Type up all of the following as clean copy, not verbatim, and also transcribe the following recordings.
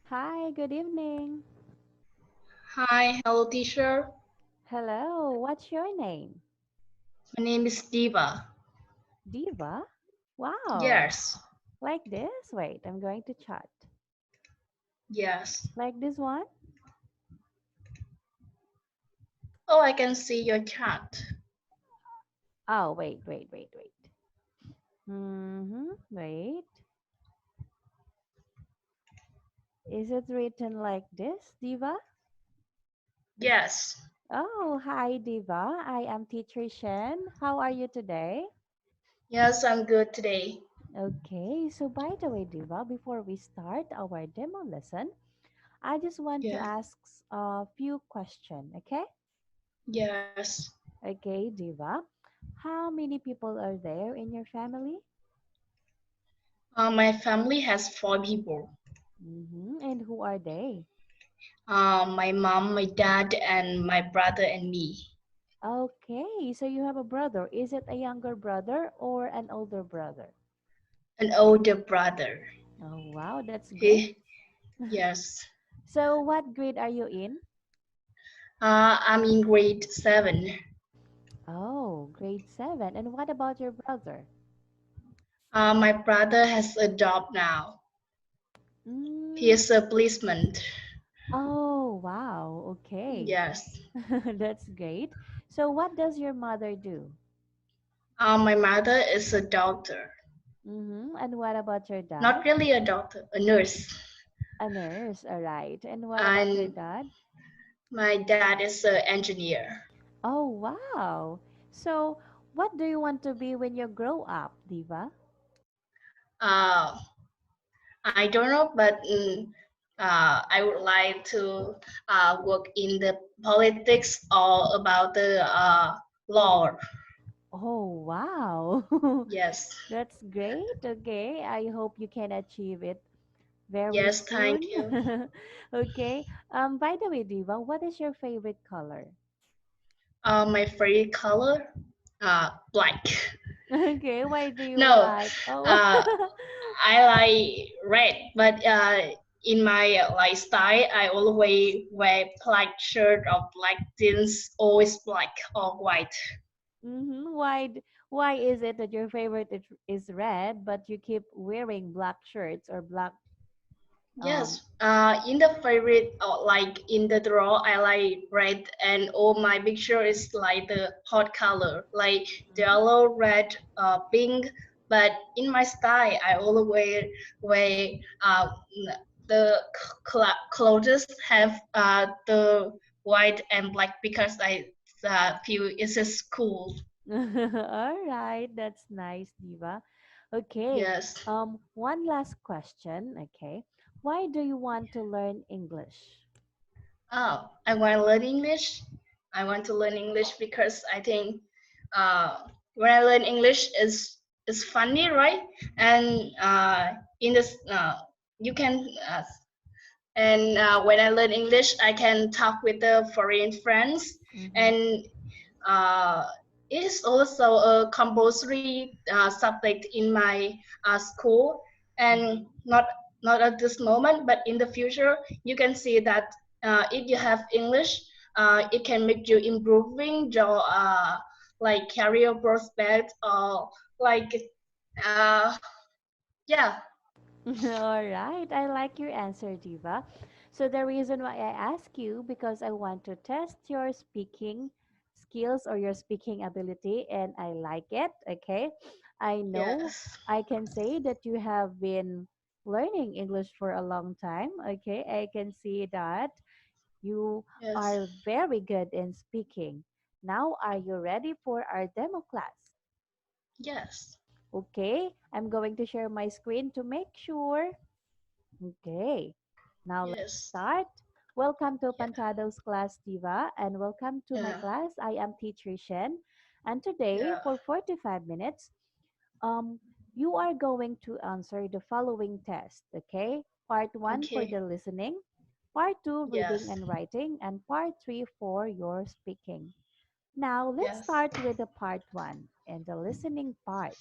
Hi, good evening. Hi, hello teacher. Hello, what's your name? My name is Diva. Diva? Wow. Yes, Like this? Wait, I'm going to chat. yes. Like this one? Oh, I can see your chat. Oh, wait. Wait. Is it written like this, Diva? Yes, Oh, hi, Diva. I am Teacher Shen. How are you today? yes, I'm good today. Okay, so by the way, Diva, before we start our demo lesson, I just want to Yeah, ask a few questions, okay? yes. Okay, Diva. How many people are there in your family? My family has four people. And who are they? My mom, my dad, and my brother and me. Okay, so you have a brother. Is it a younger brother or an older brother? An older brother. Oh, wow, that's great. He, yes. So, what grade are you in? I'm in grade 7. Oh, grade 7. And what about your brother? My brother has a job now. He Mm, is a policeman. oh, wow, okay. Yes. That's great. So, what does your mother do? My mother is a doctor. And what about your dad? Not really a doctor, a nurse. A nurse, all right. And what about your And dad? my dad is an engineer. Oh, wow. So, what do you want to be when you grow up, Diva? Uh, I don't know, but I would like to work in the politics or about the law. Oh, wow. Yes, That's great. Okay. I hope you can achieve it very yes, soon. thank you. Okay. By the way, Diva, what is your favorite color? My favorite color, black. Okay. Why do you No, like? Oh. uh, I like red, but in my lifestyle, I always wear black shirt or black jeans, always black or white. Why is it that your favorite is red, but you keep wearing black shirts or black um Yes, in the favorite, like in the draw, I like red, and all my picture is like the hot color, like mhm. yellow, red, pink. But in my style, I always wear the clothes have the white and black because I feel it's just cool. All right, that's nice, Diva. Okay. Yes. One last question. Okay. Why do you want to learn English? Oh, I want to learn English. I want to learn English because I think when I learn English is funny, right? And in this you can and when I learn English, I can talk with the foreign friends, Mm-hmm. and uh, it is also a compulsory subject in my school, and Mm-hmm. not at this moment, but in the future, you can see that if you have English, it can make you improving your like career prospect or like uh, yeah. All right. I like your answer, Diva. So the reason why I ask you because I want to test your speaking skills or your speaking ability and I like it, okay? I know Yes, I can say that you have been learning English for a long time, okay? I can see that you yes, are very good in speaking. Now, are you ready for our demo class? yes, Okay, I'm going to share my screen to make sure. Okay, now let's yes, start. Welcome to yeah, Pantado's class, Diva, and welcome to my yeah, class. I am Teacher Shen, and today yeah. for 45 minutes, um, you are going to answer the following test. Okay, part one for Okay. the listening, part two reading Yes. and writing, and part three for your speaking. Now let's Yes. start with the part one and the listening part.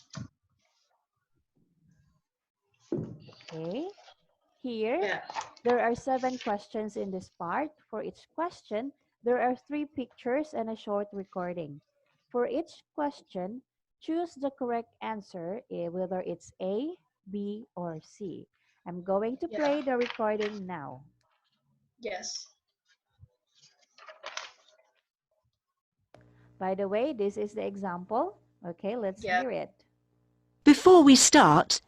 Okay. Here, Yeah. there are 7 questions in this part. For each question, there are 3 pictures and a short recording. For each question, choose the correct answer, whether it's A, B, or C. I'm going to Yeah. play the recording now. Yes. By the way, this is the example. Okay, let's Yeah. hear it. Before we start,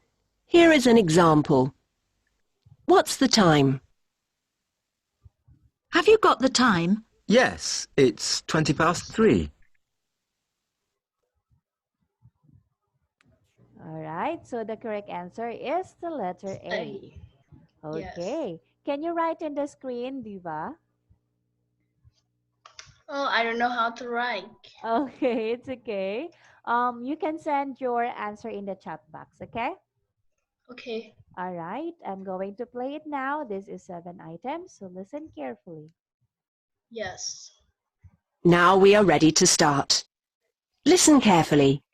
here is an example. What's the time? Have you got the time? Yes, it's 3:20. All right, so the correct answer is the letter A. A. Yes. Okay, can you write in the screen, Diva? Oh, I don't know how to write. Okay, it's okay. You can send your answer in the chat box, okay? Okay. All right, I'm going to play it now. This is 7 items, so listen carefully. Yes. Now we are ready to start. Listen carefully.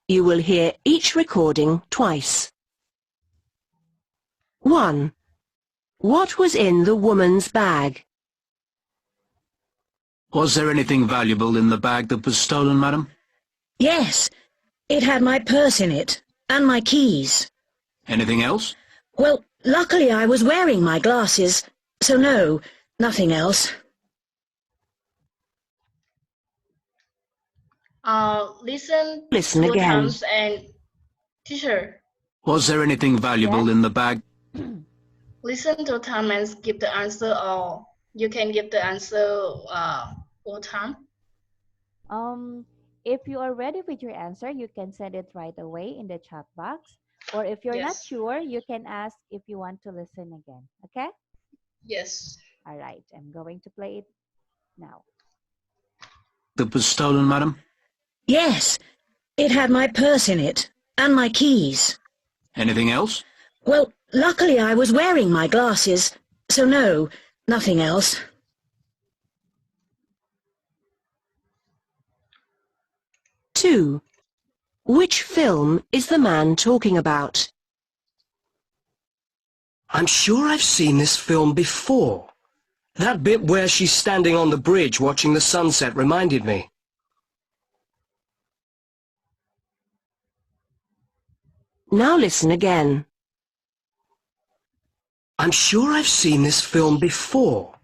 You will hear each recording twice. 1. What was in the woman's bag? Was there anything valuable in the bag that was stolen, madam? Yes, it had my purse in it, and my keys. Anything else? Well, luckily I was wearing my glasses, so no, nothing else. Listen two again. times and teacher. Was there anything valuable Yes? in the bag? Listen 2 times and give the answer, or you can give the answer 4 times. If you are ready with your answer, you can send it right away in the chat box. Or if you're not Yes. sure, you can ask if you want to listen again, okay? Yes. All right, I'm going to play it now. That was stolen, madam? Yes, it had my purse in it, and my keys. Anything else? Well, luckily I was wearing my glasses, so no, nothing else. Two. Which film is the man talking about? I'm sure I've seen this film before. That bit where she's standing on the bridge watching the sunset reminded me. Now listen again. I'm sure I've seen this film before.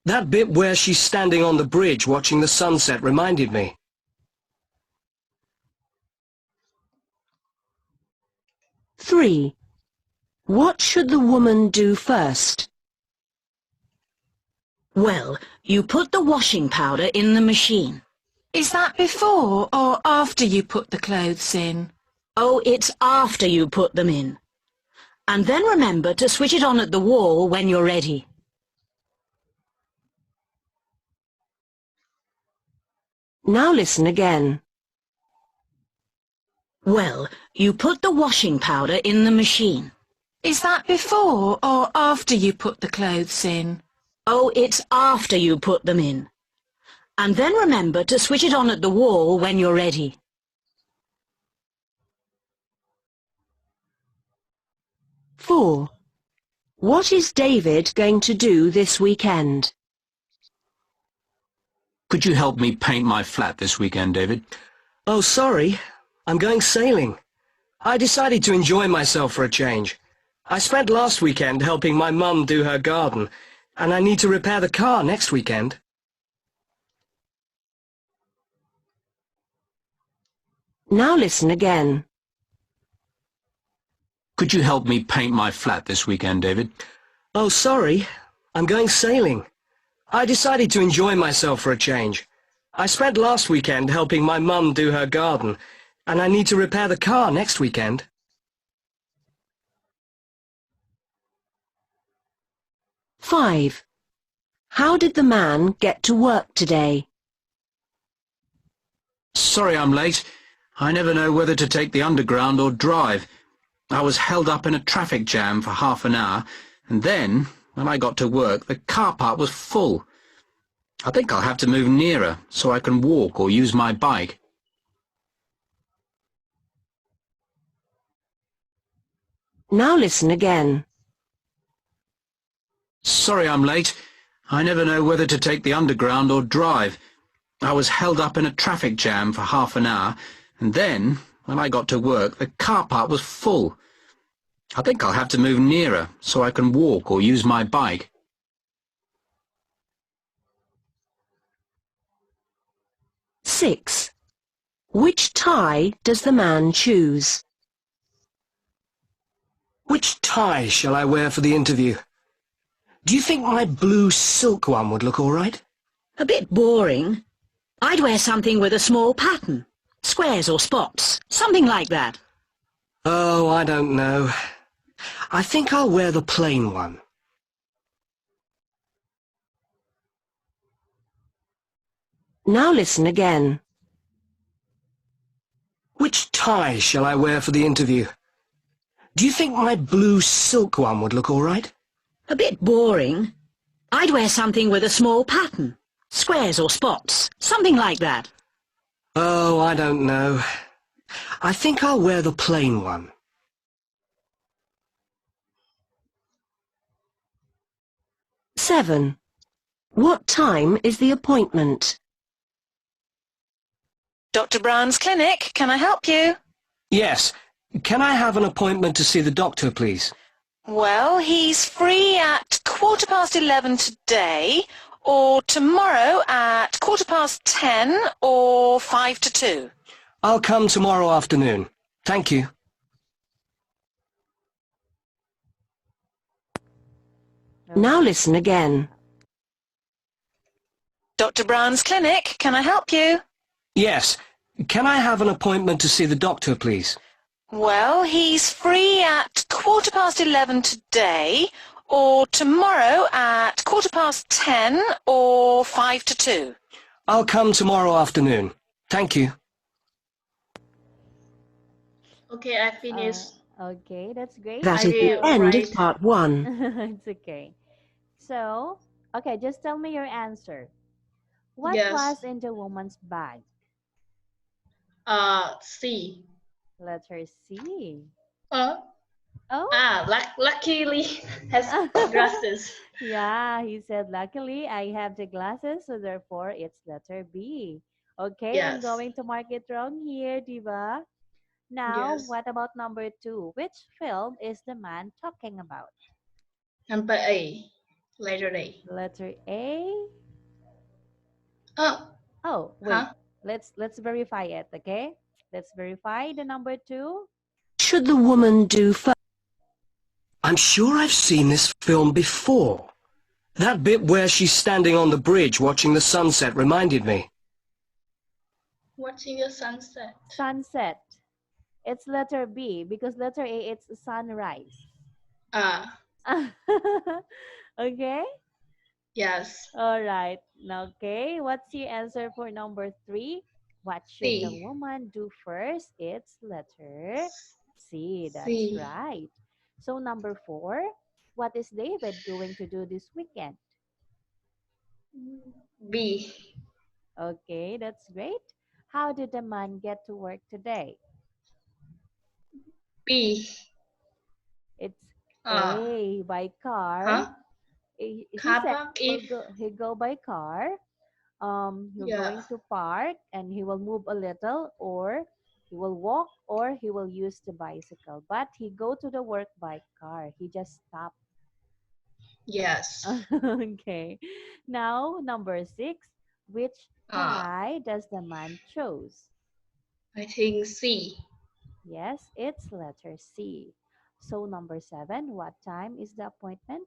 That bit where she's standing on the bridge watching the sunset reminded me. 3. What should the woman do first? Well, you put the washing powder in the machine. Is that before or after you put the clothes in? Oh, it's after you put them in. And then remember to switch it on at the wall when you're ready. Now listen again. Well, you put the washing powder in the machine. Is that before or after you put the clothes in? Oh, it's after you put them in. And then remember to switch it on at the wall when you're ready. Four. What is David going to do this weekend? Could you help me paint my flat this weekend, David? Oh, sorry. I'm going sailing. I decided to enjoy myself for a change. I spent last weekend helping my mum do her garden, and I need to repair the car next weekend. Now listen again. Could you help me paint my flat this weekend, David? Oh, sorry. I'm going sailing. I decided to enjoy myself for a change. I spent last weekend helping my mum do her garden, and I need to repair the car next weekend. 5. How did the man get to work today? Sorry I'm late. I never know whether to take the underground or drive. I was held up in a traffic jam for half an hour, and then, when I got to work, the car park was full. I think I'll have to move nearer so I can walk or use my bike. Now listen again. Sorry I'm late. I never know whether to take the underground or drive. I was held up in a traffic jam for half an hour, and then, when I got to work, the car park was full. I think I'll have to move nearer so I can walk or use my bike. 6. Which tie does the man choose? Which tie shall I wear for the interview? Do you think my blue silk one would look all right? A bit boring. I'd wear something with a small pattern. Squares or spots. Something like that. Oh, I don't know. I think I'll wear the plain one. Now listen again. Which tie shall I wear for the interview? Do you think my blue silk one would look all right? A bit boring. I'd wear something with a small pattern. Squares or spots. Something like that. Oh, I don't know. I think I'll wear the plain one. 7. What time is the appointment? Dr. Brown's clinic, can I help you? Yes. Can I have an appointment to see the doctor, please? Well, he's free at 11:15 today, or tomorrow at 10:15, or 5 to 2. I'll come tomorrow afternoon. Thank you. Now listen again. Dr. Brown's clinic, can I help you? Yes. Can I have an appointment to see the doctor, please? Well, he's free at 11:15 today, or tomorrow at 10:15, or 5 to 2. I'll come tomorrow afternoon. Thank you. Okay, I finished. Okay, that's great. That I is the will end of write. part 1. It's okay. So, okay, just tell me your answer. What Yes. was in the woman's bag? C. Letter C. Uh, Oh, luckily has glasses. yeah, he said, luckily I have the glasses, so therefore it's letter B. Okay, I'm Yes. going to mark it wrong here, Diva. Now, Yes. what about number 2? Which film is the man talking about? Number A. Letter A. Letter A. Oh, Oh, wait. huh? Let's verify it, okay? Let's verify the number 2. Should the woman do first? I'm sure I've seen this film before. That bit where she's standing on the bridge watching the sunset reminded me. Watching the sunset. Sunset. It's letter B because letter A it's sunrise. Ah, Okay? yes. All right. Okay. What's your answer for number 3? What should the C. woman do first? It's letter C. That's C. right. So number 4, what is David going to do this weekend? B. Okay, that's great. How did the man get to work today? B. It's Ah, A, by car. huh? He Car said park if. he go by car. You're Yeah. going to park and he will move a little, or he will walk, or he will use the bicycle. But he go to the work by car. He just stop. Yes. Okay. Now number 6, which Ah, tie does the man chose? I think C. Yes, it's letter C. So number 7, what time is the appointment?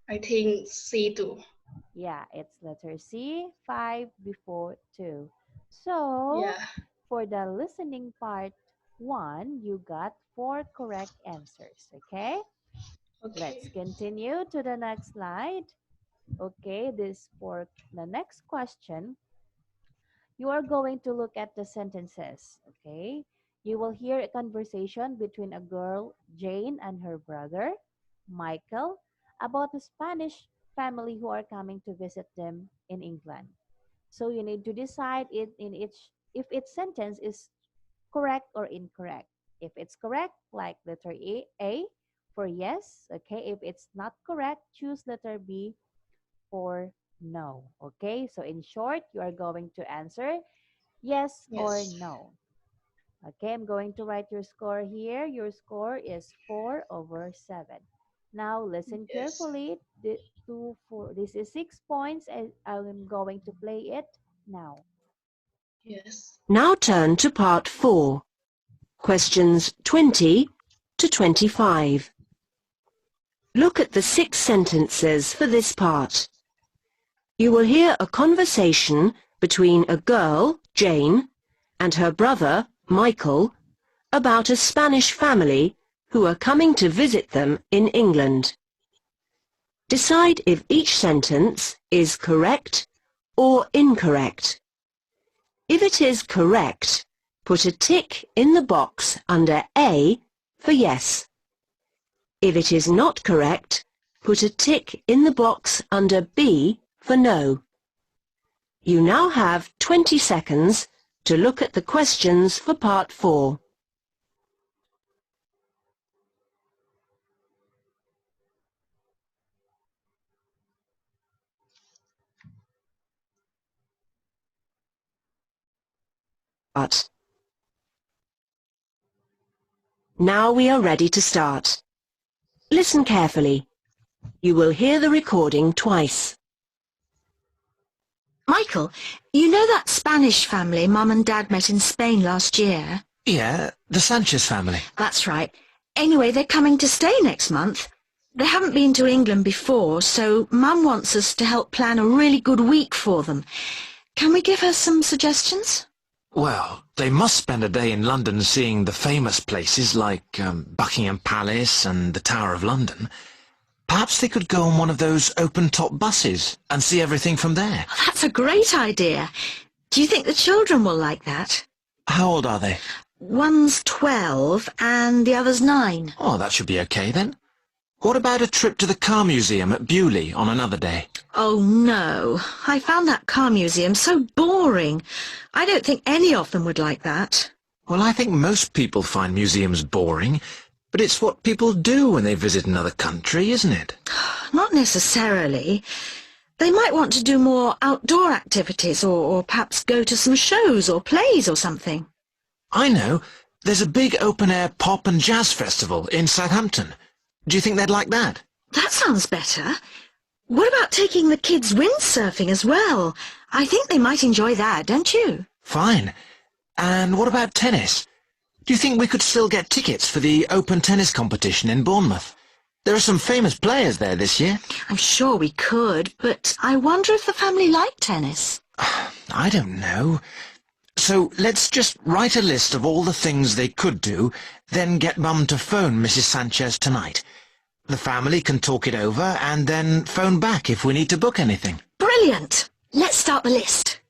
I think C too. Yeah, it's letter C, 5 before 2. So Yeah. for the listening part 1, you got 4 correct answers. Okay, let's Okay. continue to the next slide. Okay, this for the next question. You are going to look at the sentences. Okay, you will hear a conversation between a girl, Jane, and her brother, Michael, about a Spanish family who are coming to visit them in England. So you need to decide it in each if its sentence is correct or incorrect. If it's correct, like letter A, for yes. Okay, if it's not correct, choose letter B for no. Okay, so in short, you are going to answer yes or Yes. no. Okay, I'm going to write your score here. Your score is 4 over 7. Now listen Yes. carefully. This is 6 points, and I'm going to play it now. Yes. Now turn to part 4, questions 20 to 25. Look at the 6 sentences for this part. You will hear a conversation between a girl, Jane, and her brother, Michael, about a Spanish family who are coming to visit them in England. Decide if each sentence is correct or incorrect. If it is correct, put a tick in the box under A for yes. If it is not correct, put a tick in the box under B for no. You now have 20 seconds to look at the questions for part 4. Now we are ready to start. Listen carefully. You will hear the recording twice. Michael, you know that Spanish family Mum and Dad met in Spain last year? Yeah, the Sanchez family. That's right. Anyway, they're coming to stay next month. They haven't been to England before, so Mum wants us to help plan a really good week for them. Can we give her some suggestions? Well, they must spend a day in London seeing the famous places like Buckingham Palace and the Tower of London. Perhaps they could go on one of those open-top buses and see everything from there. Oh, that's a great idea. Do you think the children will like that? How old are they? One's 12 and the other's 9. Oh, that should be okay then. What about a trip to the car museum at Bewley on another day? Oh, no. I found that car museum so boring. I don't think any of them would like that. Well, I think most people find museums boring, but it's what people do when they visit another country, isn't it? Not necessarily. They might want to do more outdoor activities or perhaps go to some shows or plays or something. I know. There's a big open-air pop and jazz festival in Southampton. Do you think they'd like that? That sounds better. What about taking the kids windsurfing as well? I think they might enjoy that, don't you? Fine. And what about tennis? Do you think we could still get tickets for the Open Tennis competition in Bournemouth? There are some famous players there this year. I'm sure we could, but I wonder if the family like tennis. I don't know. So let's just write a list of all the things they could do, then get Mum to phone Mrs. Sanchez tonight. The family can talk it over and then phone back if we need to book anything. Brilliant! Let's start the list.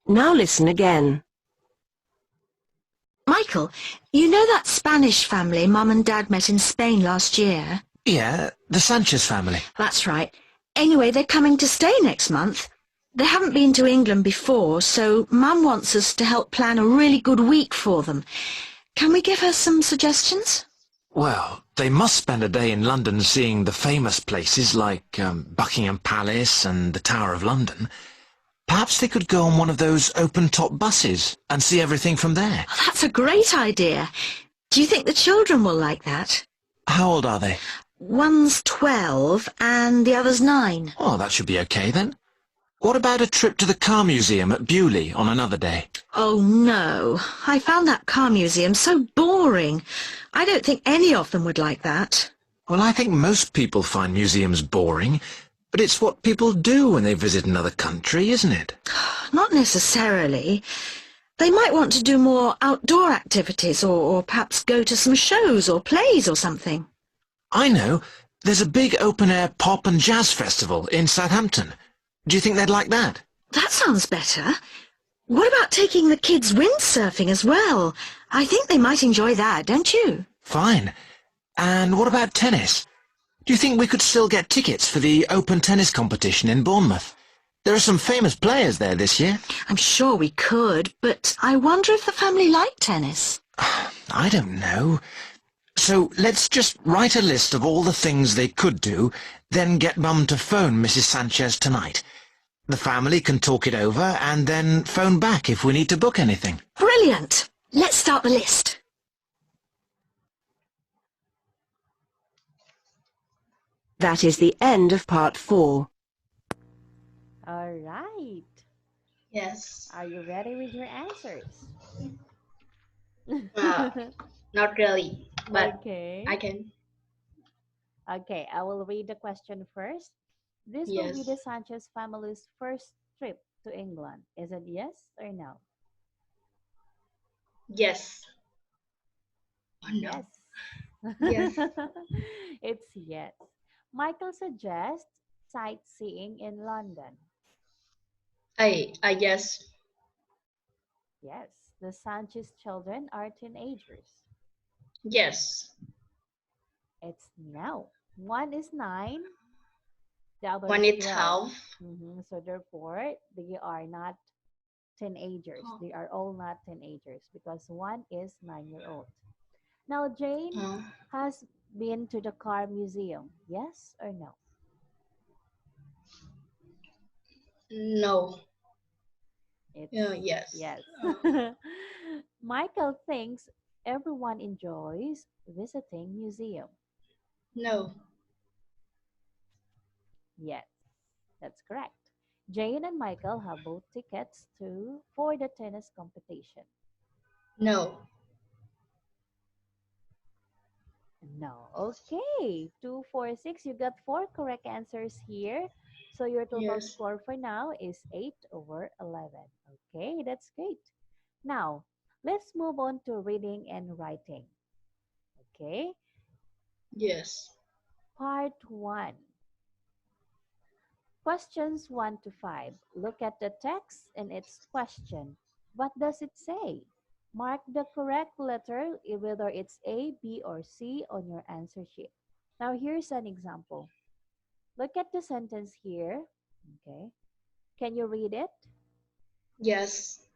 Now listen again. Michael, you know that Spanish family Mum and Dad met in Spain last year? Yeah, the Sanchez family. That's right. Anyway, they're coming to stay next month. They haven't been to England before, so Mum wants us to help plan a really good week for them. Can we give her some suggestions? Well, they must spend a day in London seeing the famous places like Buckingham Palace and the Tower of London. Perhaps they could go on one of those open-top buses and see everything from there. Oh, that's a great idea. Do you think the children will like that? How old are they? One's 12 and the other's 9. Oh, that should be okay then. What about a trip to the car museum at Bewley on another day? Oh, no. I found that car museum so boring. I don't think any of them would like that. Well, I think most people find museums boring, but it's what people do when they visit another country, isn't it? Not necessarily. They might want to do more outdoor activities or perhaps go to some shows or plays or something. I know. There's a big open-air pop and jazz festival in Southampton. Do you think they'd like that? That sounds better. What about taking the kids windsurfing as well? I think they might enjoy that, don't you? Fine. And what about tennis? Do you think we could still get tickets for the Open Tennis competition in Bournemouth? There are some famous players there this year. I'm sure we could, but I wonder if the family like tennis. I don't know. So let's just write a list of all the things they could do, then get Mum to phone Mrs. Sanchez tonight. The family can talk it over and then phone back if we need to book anything. Brilliant! Let's start the list. That is the end of part 4. All right. Yes. Are you ready with your answers? Not really, but Okay. I can. Okay, I will read the question first. This will be Yes. the Sanchez family's first trip to England. Is it yes or no? Yes. Oh no. Yes. Yes. It's yes. Michael suggests sightseeing in London. I guess. Yes. The Sanchez children are teenagers. Yes. It's no. One is 9, the other When is it's 12. 12. So therefore, they are not teenagers. Oh. They are all not teenagers because one is 9-year-old. Now, Jane has been to the car museum. Yes or no? No. It's Yes. yes. Michael thinks everyone enjoys visiting museum. No. Yes, that's correct. Jane and Michael have both tickets for the tennis competition. No. No. Okay. 2, 4, 6. You got 4 correct answers here. So your total Yes. score for now is 8/11. Okay, that's great. Now, let's move on to reading and writing. Okay. Yes. Part 1. Questions 1 to 5. Look at the text and its question. What does it say? Mark the correct letter, whether it's A, B, or C on your answer sheet. Now, here's an example. Look at the sentence here. Okay. Can you read it? Yes.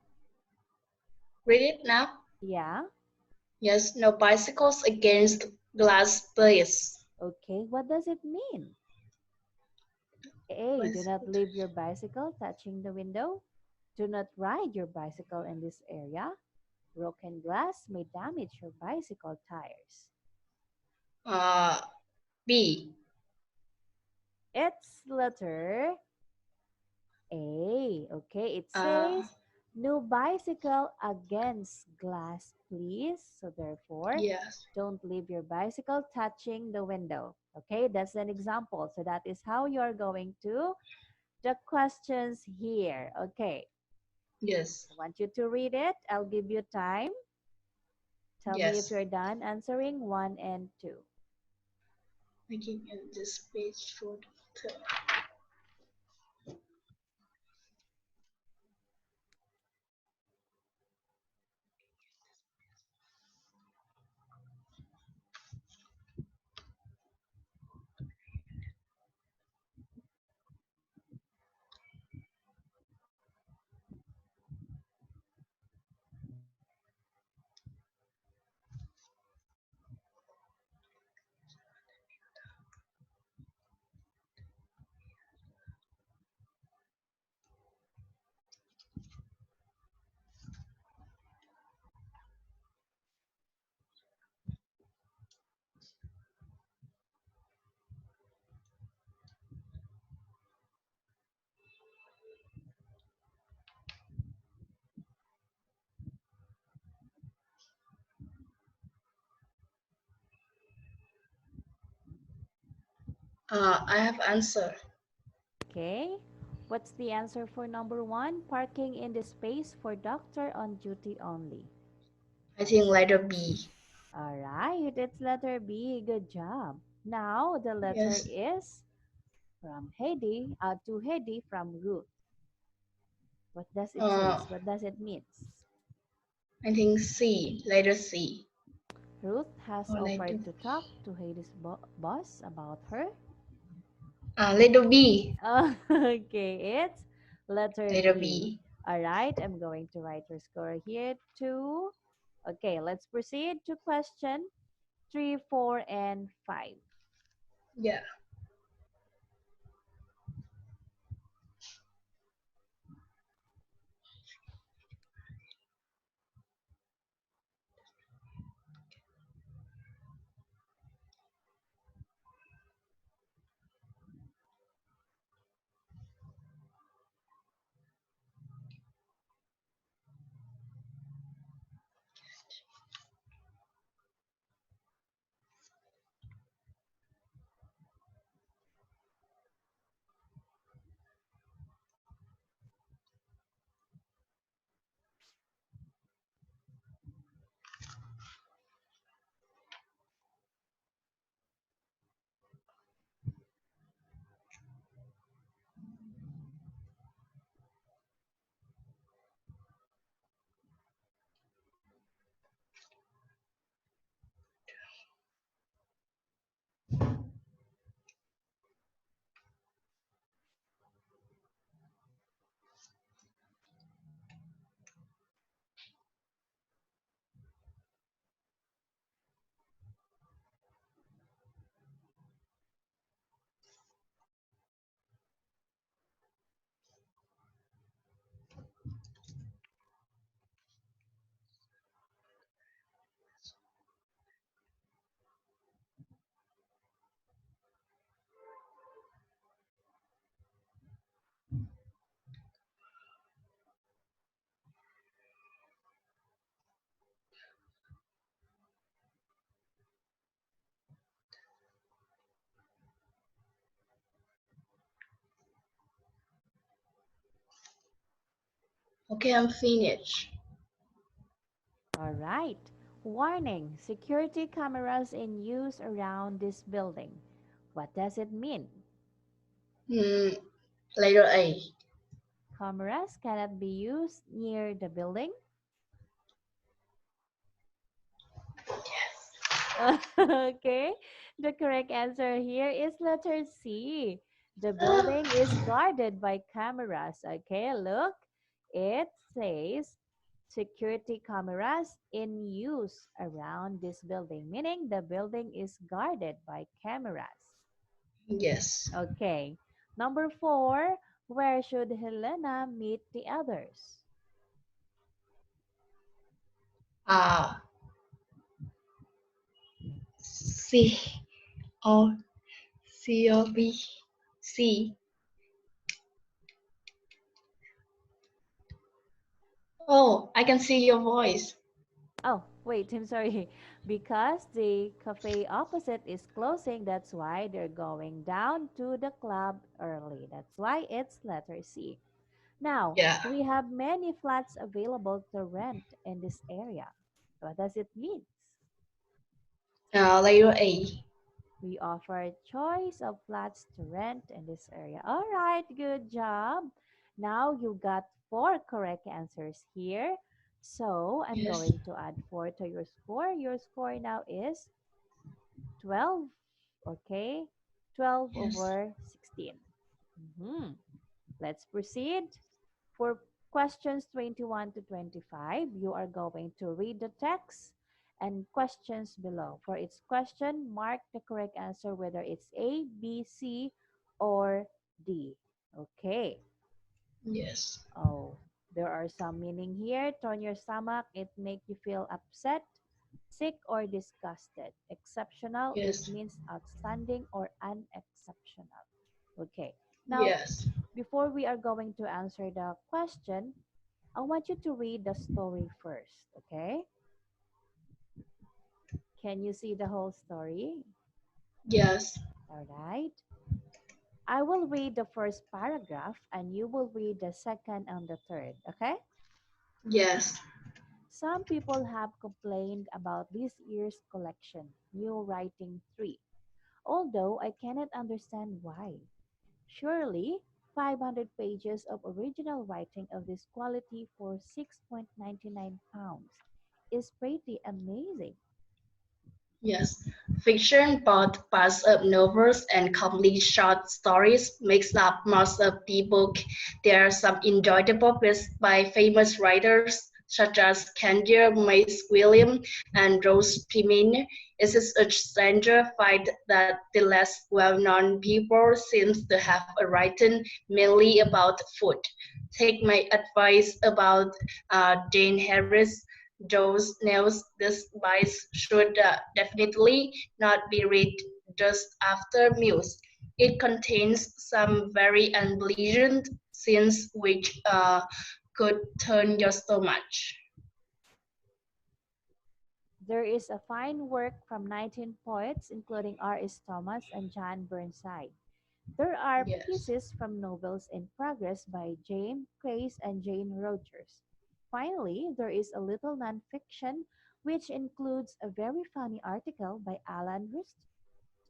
Read it now. Yeah. Yes. No bicycles against glass, please. Okay. What does it mean? A. Do not Bicycle. leave your bicycle touching the window. Do not ride your bicycle in this area. Broken glass may damage your bicycle tires. B. It's letter A. Okay, it Uh, says no bicycle against glass, please. So therefore, yes. don't leave your bicycle touching the window. Okay, that's an example. So that is how you're going to the questions here. Okay, Yes. I want you to read it. I'll give you time. Tell me if Yes. you're done answering 1 and 2. Making this page for the I have answer. Okay, what's the answer for number 1? Parking in the space for doctor on duty only. I think letter B. All right, it's letter B. Good job. Now the letter Yes. is from Heidi to Heidi from Ruth. What does it say? Uh, What does it mean? I think C. Letter C. Ruth has Or letter offered to talk to Heidi's boss about her. letter B. Okay, it's Letter Letter B. B. All right, I'm going to write your score here. 2. Okay, let's proceed to question 3, 4, and 5. Yeah. Okay, I'm finished. All right. Warning, security cameras in use around this building. What does it mean? Hmm. Letter A. Cameras cannot be used near the building. Okay, the correct answer here is letter C. The building is guarded by cameras. Okay, look, it says security cameras in use around this building, meaning the building is guarded by cameras. Yes. Okay, number 4, where should Helena meet the others? Ah. C or C or B. C. Oh, I can see your voice. Oh, wait, I'm sorry. Because the cafe opposite is closing, that's why they're going down to the club early. That's why it's letter C. Now, Yeah. we have many flats available to rent in this area. What does it mean? Letter A. We offer a choice of flats to rent in this area. All right, good job. Now you got 4 correct answers here. So I'm Yes. going to add 4 to your score. Your score now is 12. Okay, 12 Yes. over 16. Let's proceed. For questions 21 to 25, you are going to read the text and questions below. For each question, mark the correct answer whether it's A, B, C, or D. Okay. Yes. Oh, there are some meaning here. Turn your stomach. It make you feel upset, sick, or disgusted. Exceptional, it Yes. means outstanding or unexceptional. Okay. Now, Yes. before we are going to answer the question, I want you to read the story first, okay? Can you see the whole story? Yes. All right. I will read the first paragraph and you will read the second and the third, okay? Yes. Some people have complained about this year's collection, New Writing 3, although I cannot understand why. Surely, 500 pages of original writing of this quality for £6.99 is pretty amazing. Yes. Fiction, both parts of novels and complete short stories, makes up most of the book. There are some enjoyable books by famous writers such as Candia William and Rose Pimine. It is a stranger fact that the less well-known people seems to have written mainly about food. Take my advice about Jane Harris. Those nails, this bites should definitely not be read just after meals. It contains some very unpleasant scenes which could turn your stomach. There is a fine work from 19 poets, including R.S. Thomas and John Burnside. There are Yes, pieces from novels in progress by James Crace and Jane Rogers. Finally, there is a little nonfiction which includes a very funny article by Alan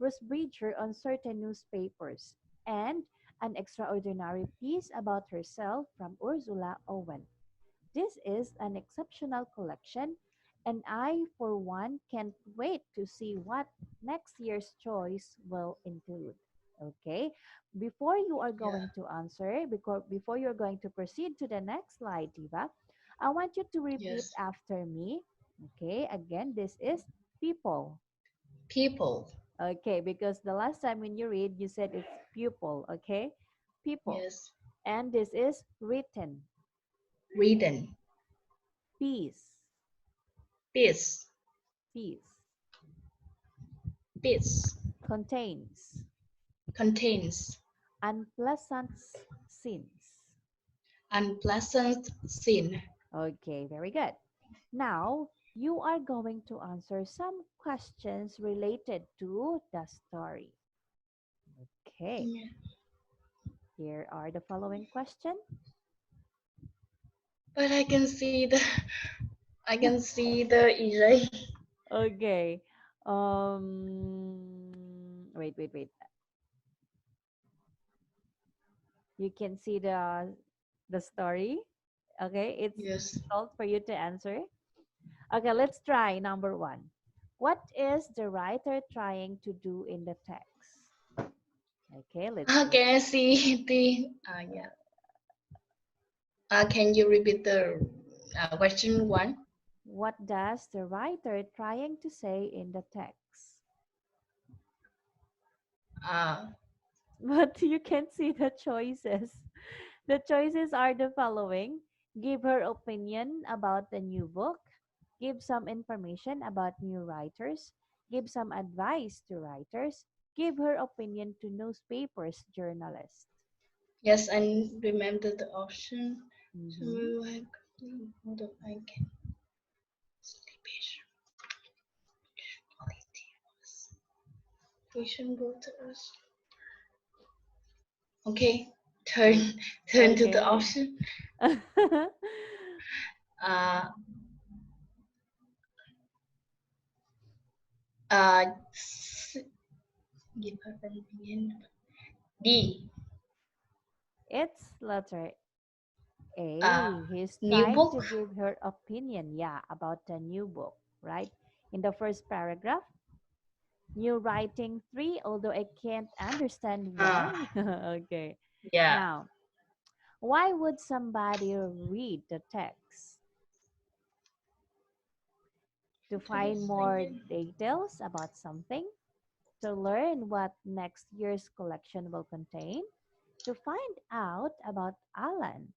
Rusbridger on certain newspapers and an extraordinary piece about herself from Ursula Owen. This is an exceptional collection, and I, for one, can't wait to see what next year's choice will include. Okay, before you are yeah, going to answer, before you're going to proceed to the next slide, Diva, I want you to repeat yes. after me. Okay, again, this is people. People, Okay, because the last time when you read, you said it's pupil. Okay, people. yes. And this is written. Reading, Peace. peace, Peace. peace, Contains contains, unpleasant scenes. unpleasant scene. Okay, very good. Now, you are going to answer some questions related to the story. Okay, Yeah. here are the following questions. But I can see the erase. Okay. Wait. You can see the story. Okay, it's Yes. difficult for you to answer. Okay, let's try number one. What is the writer trying to do in the text? Okay, let's see. Can I see the? Yeah. Can you repeat the question one? What does the writer trying to say in the text? Uh, But you can see the choices. The choices are the following. Give her opinion about the new book. Give some information about new writers. Give some advice to writers. Give her opinion to newspapers journalists. yes, I remember the option. So Mhm. hold on, I can sleep. Vision go to us. Okay, turn turn to the Okay. option. Uh, uh, s- give her an opinion. D. It's letter Uh, A. He's New trying to book. give her opinion, yeah, about the new book, right? In the first paragraph, new writing three, although I can't understand Uh, why. Okay. yeah. Now, why would somebody read the text? To find more details about something? To learn what next year's collection will contain? To find out about Alan,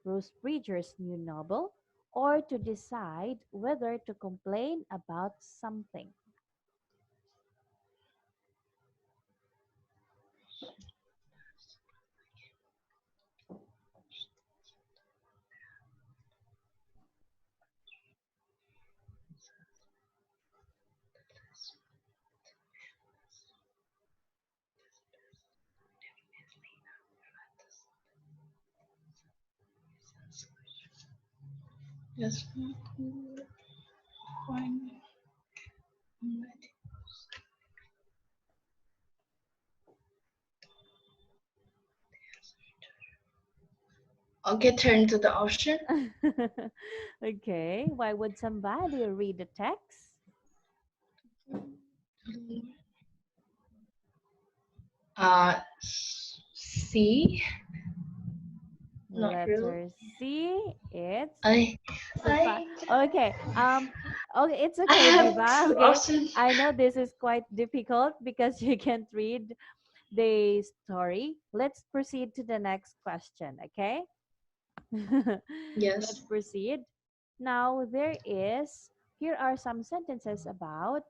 Bruce Bridger's new novel, or to decide whether to complain about something. Yes. Fine. Okay, turn to the option. Okay, why would somebody read the text? C. Not really. Letter C. It's I the I okay. Okay, it's I okay, have Diva. two Okay, options. I know this is quite difficult because you can't read the story. Let's proceed to the next question. Okay. Let's Yes. proceed. Now, here are some sentences about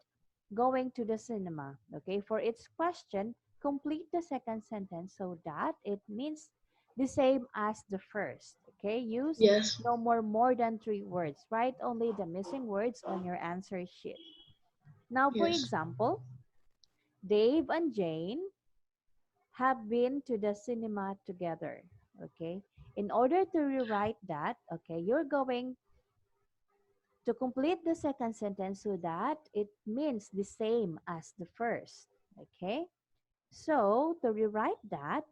going to the cinema. Okay, for each question, complete the second sentence so that it means the same as the first. Okay, use Yes. no more than 3 words. Write only the missing words on your answer sheet. Now, for Yes. example, Dave and Jane have been to the cinema together. Okay, in order to rewrite that, okay, you're going to complete the second sentence so that it means the same as the first. Okay, so to rewrite that,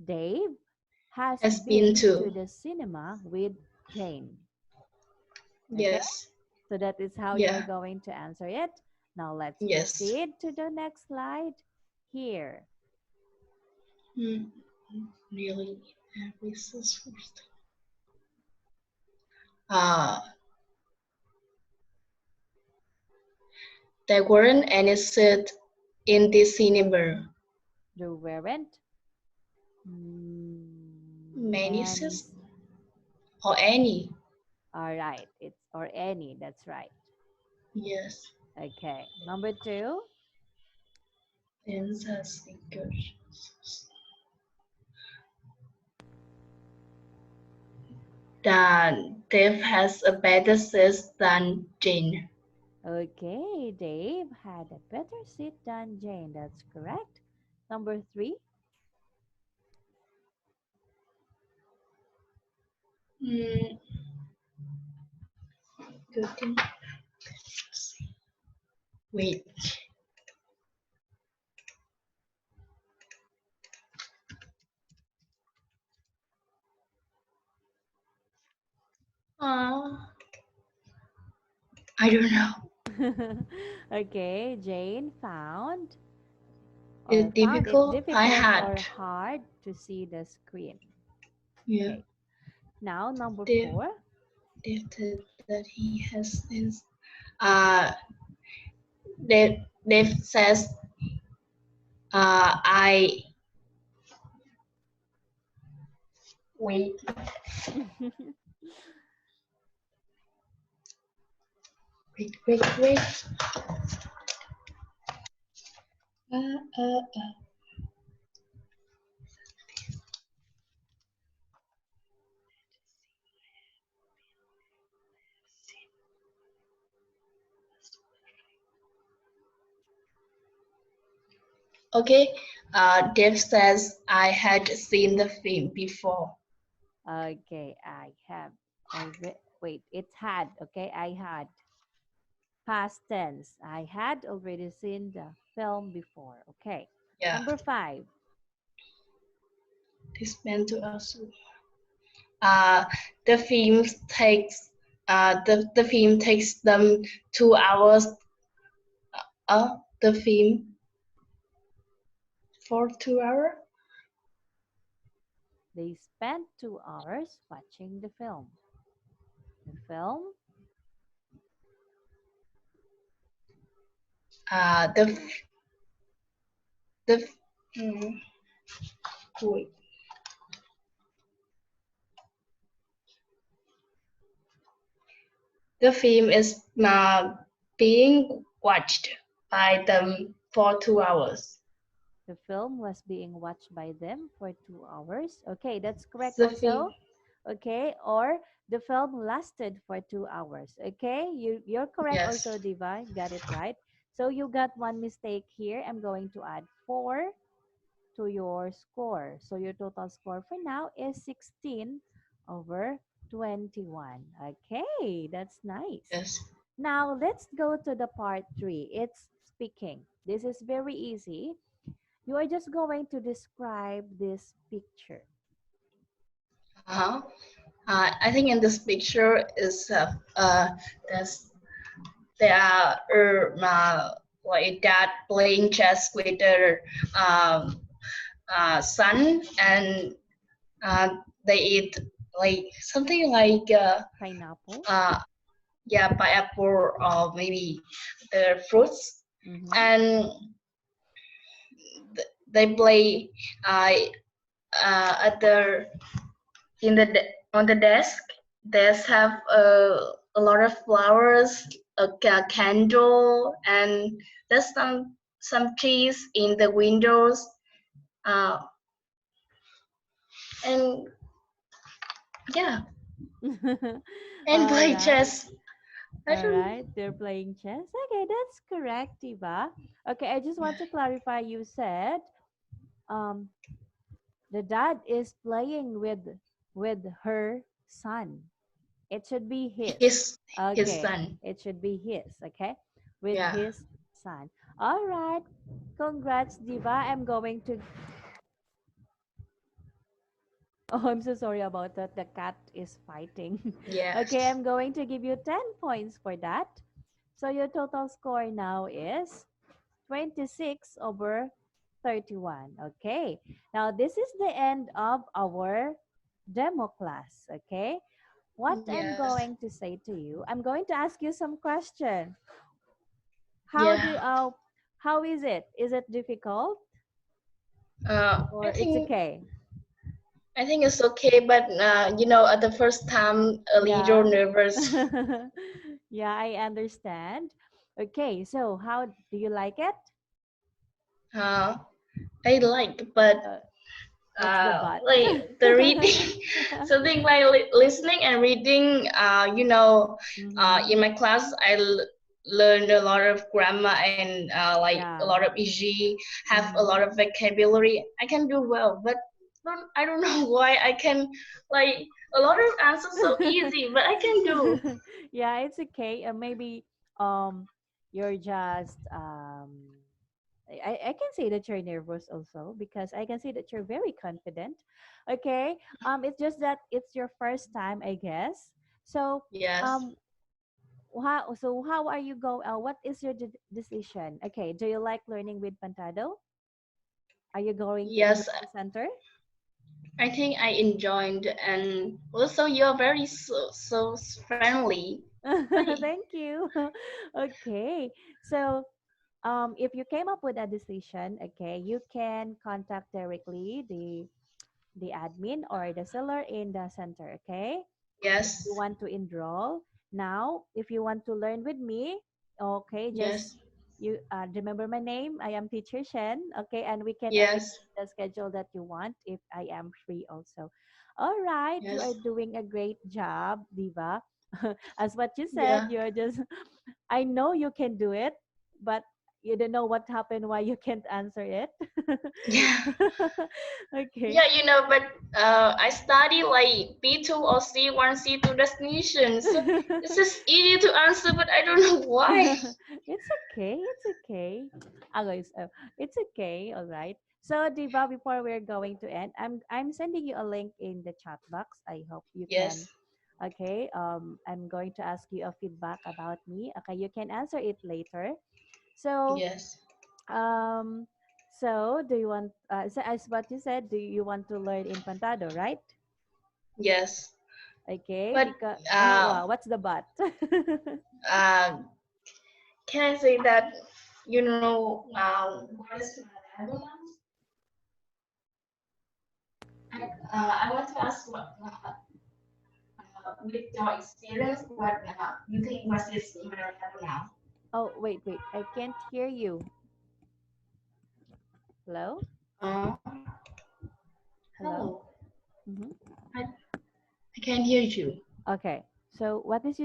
Dave has Has been been to to. the cinema with Jane. Okay, Yes. so that is how you're Yeah. going to answer it. Now let's Yes. proceed to the next slide here. Hmm. Really. This is first. Uh, there weren't any seats in the cinema. There weren't Many any. seats or any. All right, it's or any. That's right. Yes. Okay, number 2. Then that's good. That Dave has a better sense than Jane. Okay, Dave had a better seat than Jane. That's correct. Number 3. Hmm. Good thing. Wait. Uh, I don't know. Okay, Jane It's found it difficult. I difficult had. or hard to see the screen. Yeah. Okay, now number Dave, 4. Dave said that he has this. Uh, Dave says, I wait, wait. Uh, uh, uh. Okay. Dave says I had seen the film before. Okay, I have already. Wait, it's had. Okay, I had. Past tense. I had already seen the film before. Okay. Yeah. Number 5. This meant to us. Uh, the film takes. The film takes them 2 hours. The film for 2 hours. They spent 2 hours watching the film. The film The the mm, wait. The film is being watched by them for 2 hours. The film was being watched by them for 2 hours. Okay, that's correct The film, also. Okay, or the film lasted for 2 hours. Okay, you're correct yes, also, Diva. Got it right. So you got one mistake here. I'm going to add 4 to your score. So your total score for now is 16 over 21. Okay, that's nice. yes. Now let's go to the part 3. It's speaking. This is very easy. You are just going to describe this picture. Uh-huh. I think in this picture is there's there are like dad playing chess with their son, and they eat like something like Pineapple. yeah, pineapple or maybe the fruits, Mm-hmm. and they play at the on the desk. There's have a lot of flowers, a candle, and there's some trees in the windows, uh, and yeah, and All play right. chess. I All don't. right. They're playing chess. Okay, that's correct, Diva. Okay, I just want to clarify. You said um the dad is playing with her son. It should be his. His Okay. son. It should be his. Okay. With Yeah. his son. All right. Congrats, Diva. I'm going to. Oh, I'm so sorry about that. The cat is fighting. Okay, Yes. I'm going to give you 10 points for that. So your total score now is 26 over 31. Okay. Now this is the end of our demo class. Okay. What I'm Yes. going to say to you, I'm going to ask you some question. How Yeah. do how is it? Is it difficult I or it's think okay? it's okay, but at the first time, a little Yeah. nervous. Yeah, I understand. Okay, so how do you like it? Uh, I like, but Uh, what's the but? like the reading, something like listening and reading. Mm-hmm. In my class, learned a lot of grammar and like a Yeah. lot of EG, have a Mm-hmm. lot of vocabulary. I can do well, but I don't know why I can like a lot of answers so easy, but I can do. Yeah, it's okay. Maybe um you're just I can say that you're nervous also because I can see that you're very confident. Okay. It's just that it's your first time, I guess. So Yes, um how are you go what is your decision? Okay, do you like learning with Pantado? Are you going to yes. enroll the center? I think I enjoyed, and also you're very so friendly. Right. Thank you. Okay. So, if you came up with a decision, okay, you can contact directly the admin or the seller in the center, okay? If you Yes, want to enroll. Now, if you want to learn with me, okay, just yes, you remember my name. I am Teacher Shen, okay, and we can arrange yes, the schedule that you want if I am free also. All right, you are yes. doing a great job, Diva. As what you said, Yeah, you're just I know you can do it, but you don't know what happened why you can't answer it. yeah, Okay. yeah. But I study like B2 or C1, C2 destinations. So it's just easy to answer, but I don't know why. It's okay. It's okay. Okay, so it's okay. All right. So Diva, before we're going to end, I'm sending you a link in the chat box. I hope you can. Yes, Okay. I'm going to ask you a feedback about me. Okay, you can answer it later. So yes, um, so do you want? So as what you said, do you want to learn in Pantado, right? yes. Okay, But because uh, wow, what's the but? uh, can I say that what is my level now? I want to ask with your experience, what you think what is my level now? Oh, wait, I can't hear you. Hello? Uh, Hello? Hello. Mm-hmm. I can hear you. Okay. So what did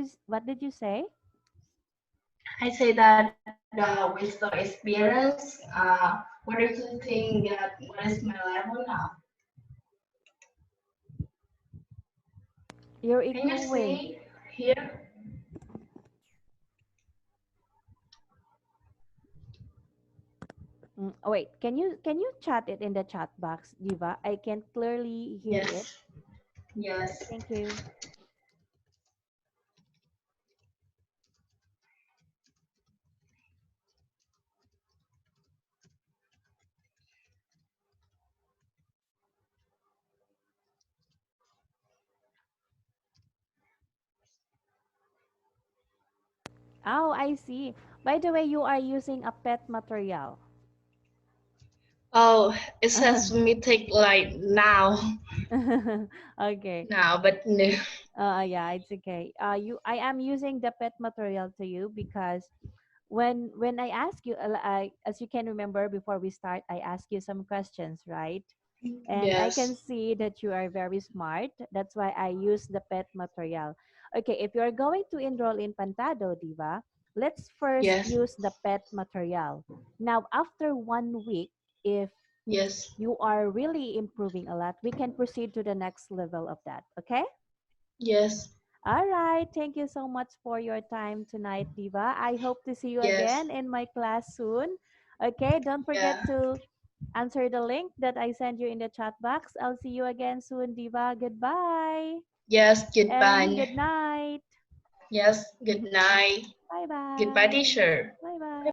you say? I say that with the experience, what do you think that what is my level now? You're Can you echoing. see here? Oh, wait, can you chat it in the chat box, Diva? I can clearly hear it. Yes. Yes. Thank you. Oh, I see. By the way, you are using a pet material. Oh, it says mythic like now, Okay. now, but no. Yeah, it's okay. I am using the pet material to you because when I ask you, as you can remember before we start, I ask you some questions, right? And I can Yes, see that you are very smart. That's why I use the pet material. Okay, if you are going to enroll in Pantado, Diva, let's first yes, use the pet material. Now, after 1 week, if yes, you are really improving a lot, we can proceed to the next level of that. Okay? yes, All right. Thank you so much for your time tonight, Diva. I hope to see you yes, again in my class soon. Okay, don't forget yeah, to answer the link that I sent you in the chat box. I'll see you again soon, Diva. Goodbye yes, and goodbye. good night. Yes, good night. Bye Goodbye, bye. teacher. Bye bye.